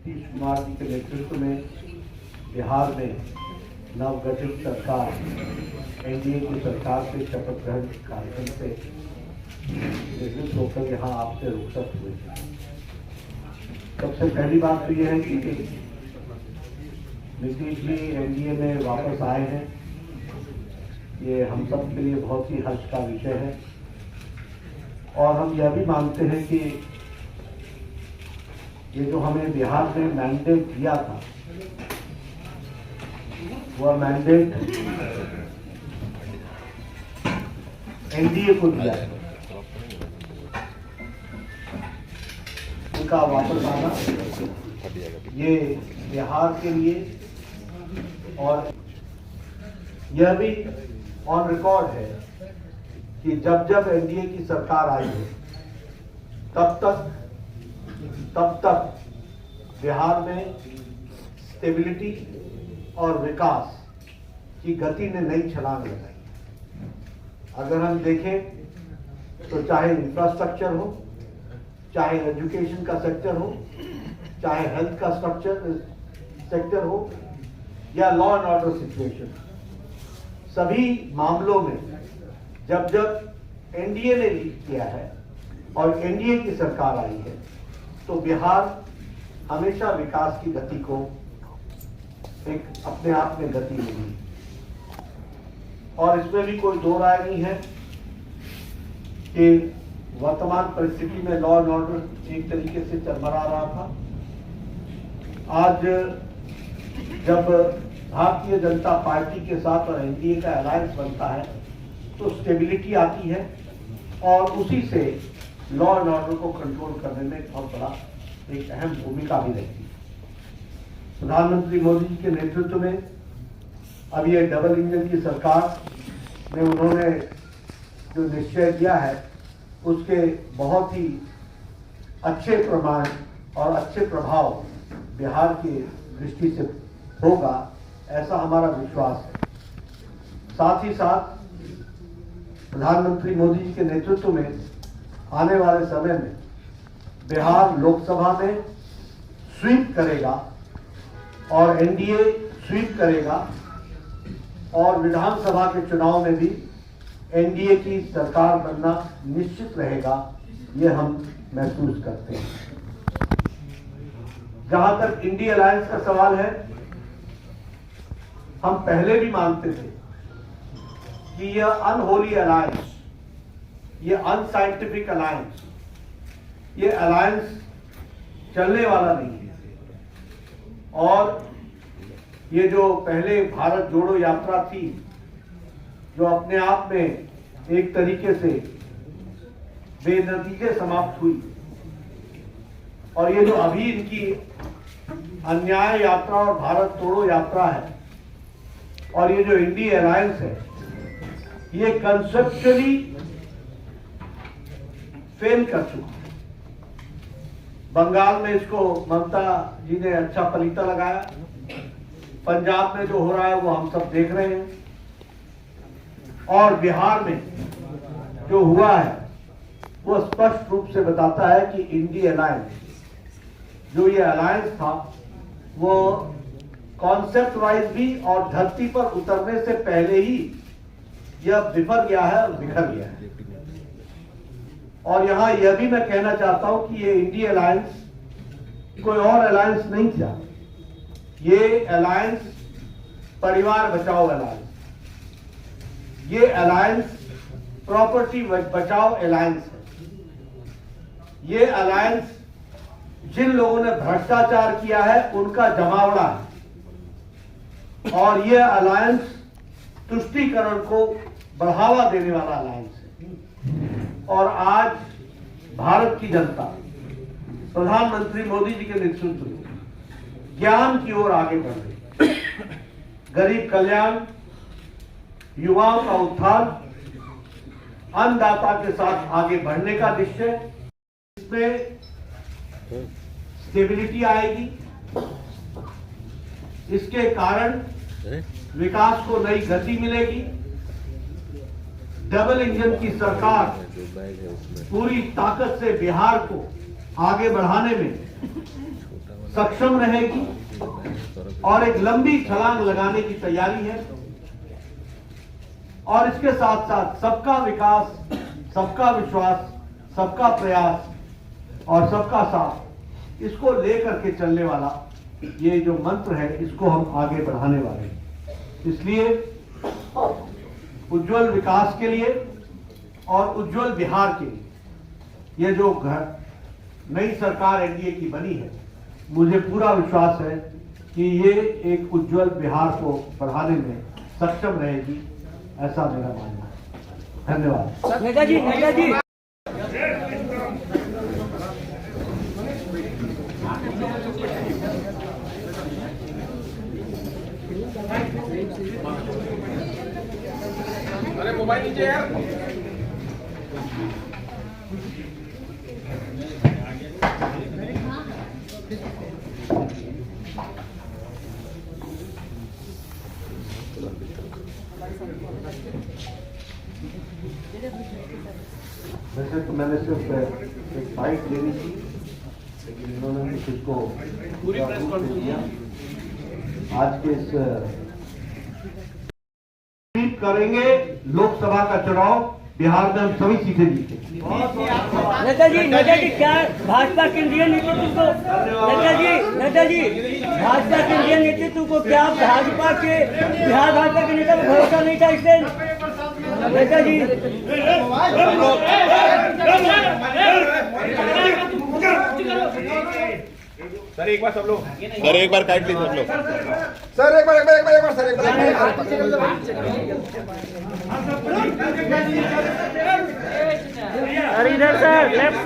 नीतीश कुमार जी के नेतृत्व में बिहार में नवगठित सरकार एनडीए की सरकार के शपथ ग्रहण कार्यक्रम से निवृत्त होकर यहाँ आपसे रुखसत हुए। सबसे पहली बात तो यह है कि नीतीश जी एनडीए में वापस आए हैं, ये हम सब के लिए बहुत ही हर्ष का विषय है। और हम यह भी मानते हैं कि ये जो हमें बिहार में मैंडेट दिया था, वह मैंडेट एनडीए को दिया है। उनका वापस आना ये बिहार के लिए, और यह भी ऑन रिकॉर्ड है कि जब जब एनडीए की सरकार आई है तब तक बिहार में स्टेबिलिटी और विकास की गति ने नई छलांग लगाई। अगर हम देखें तो चाहे इंफ्रास्ट्रक्चर हो, चाहे एजुकेशन का सेक्टर हो, चाहे हेल्थ का सेक्टर हो, या लॉ एंड ऑर्डर सिचुएशन, सभी मामलों में जब जब एनडीए ने लीड किया है और एनडीए की सरकार आई है तो बिहार हमेशा विकास की गति को एक अपने आप में गति मिली। और इसमें भी कोई दो राय नहीं है कि वर्तमान परिस्थिति में लॉ एंड ऑर्डर एक तरीके से चरमरा रहा था। आज जब भारतीय जनता पार्टी के साथ और एनडीए का अलायंस बनता है तो स्टेबिलिटी आती है और उसी से लॉ एंड ऑर्डर को कंट्रोल करने में बहुत बड़ा एक अहम भूमिका भी रहती है। प्रधानमंत्री मोदी जी के नेतृत्व में अब ये डबल इंजन की सरकार में उन्होंने जो निश्चय किया है उसके बहुत ही अच्छे प्रमाण और अच्छे प्रभाव बिहार की दृष्टि से होगा, ऐसा हमारा विश्वास है। साथ ही साथ प्रधानमंत्री मोदी जी के नेतृत्व में आने वाले समय में बिहार लोकसभा में स्वीप करेगा और एनडीए स्वीप करेगा और विधानसभा के चुनाव में भी एनडीए की सरकार बनना निश्चित रहेगा, ये हम महसूस करते हैं। जहां तक इंडिया अलायंस का सवाल है, हम पहले भी मानते थे कि यह अनहोली अलायंस, ये अनसाइंटिफिक अलायंस, ये अलायंस चलने वाला नहीं है। और ये जो पहले भारत जोड़ो यात्रा थी, जो अपने आप में एक तरीके से बेनतीजे समाप्त हुई, और ये जो अभी इनकी अन्याय यात्रा और भारत तोड़ो यात्रा है, और ये जो इंडिया अलायंस है, ये कंसेप्चुअली फेल कर चुका है। बंगाल में इसको ममता जी ने अच्छा पलीता लगाया, पंजाब में जो हो रहा है वो हम सब देख रहे हैं, और बिहार में जो हुआ है वो स्पष्ट रूप से बताता है कि इंडिया अलायंस, जो ये अलायंस था, वो कॉन्सेप्ट वाइज भी और धरती पर उतरने से पहले ही यह बिफर गया है और बिखर गया है। और यहां यह भी मैं कहना चाहता हूं कि ये इंडिया अलायंस कोई और अलायंस नहीं था, ये अलायंस परिवार बचाओ अलायंस, ये अलायंस प्रॉपर्टी बचाओ अलायंस है। ये अलायंस जिन लोगों ने भ्रष्टाचार किया है उनका जमावड़ा है, और ये अलायंस तुष्टीकरण को बढ़ावा देने वाला अलायंस है। और आज भारत की जनता प्रधानमंत्री मोदी जी के नेतृत्व में ज्ञान की ओर आगे बढ़ रही है। गरीब कल्याण, युवाओं का उत्थान, अन्नदाता के साथ आगे बढ़ने का निश्चय, इसमें स्टेबिलिटी आएगी। इसके कारण विकास को नई गति मिलेगी। डबल इंजन की सरकार पूरी ताकत से बिहार को आगे बढ़ाने में सक्षम रहेगी और एक लंबी छलांग लगाने की तैयारी है। और इसके साथ साथ सबका विकास, सबका विश्वास, सबका प्रयास और सबका साथ, इसको लेकर के चलने वाला ये जो मंत्र है, इसको हम आगे बढ़ाने वाले हैं। इसलिए उज्जवल विकास के लिए और उज्जवल बिहार के लिए ये जो नई सरकार एनडीए की बनी है, मुझे पूरा विश्वास है कि ये एक उज्जवल बिहार को बढ़ाने में सक्षम रहेगी, ऐसा मेरा मानना है। धन्यवाद। नेता जी, नेता जी। अरे मोबाइल नीचे यार। वैसे तो मैंने सिर्फ एक बाइक लेनी थी, लेकिन इन्होंने कुछ इसको पूरी प्रेस कॉन्फ्रेंस दिया। आज के इस करेंगे लोकसभा का चुनाव, बिहार में हम सभी सीटें जीतेंगे। नेता जी क्या भाजपा केंद्रीय नेतृत्व को, नेता जी भाजपा केंद्रीय नेतृत्व को क्या भाजपा के बिहार भाजपा के नेता को भरोसा नहीं था इससे? नेता जी सर एक बार सब लोग, सर एक बार काट लीजिए सब लोग। सर एक बार सर एक बार। अरे इधर सर लेफ्ट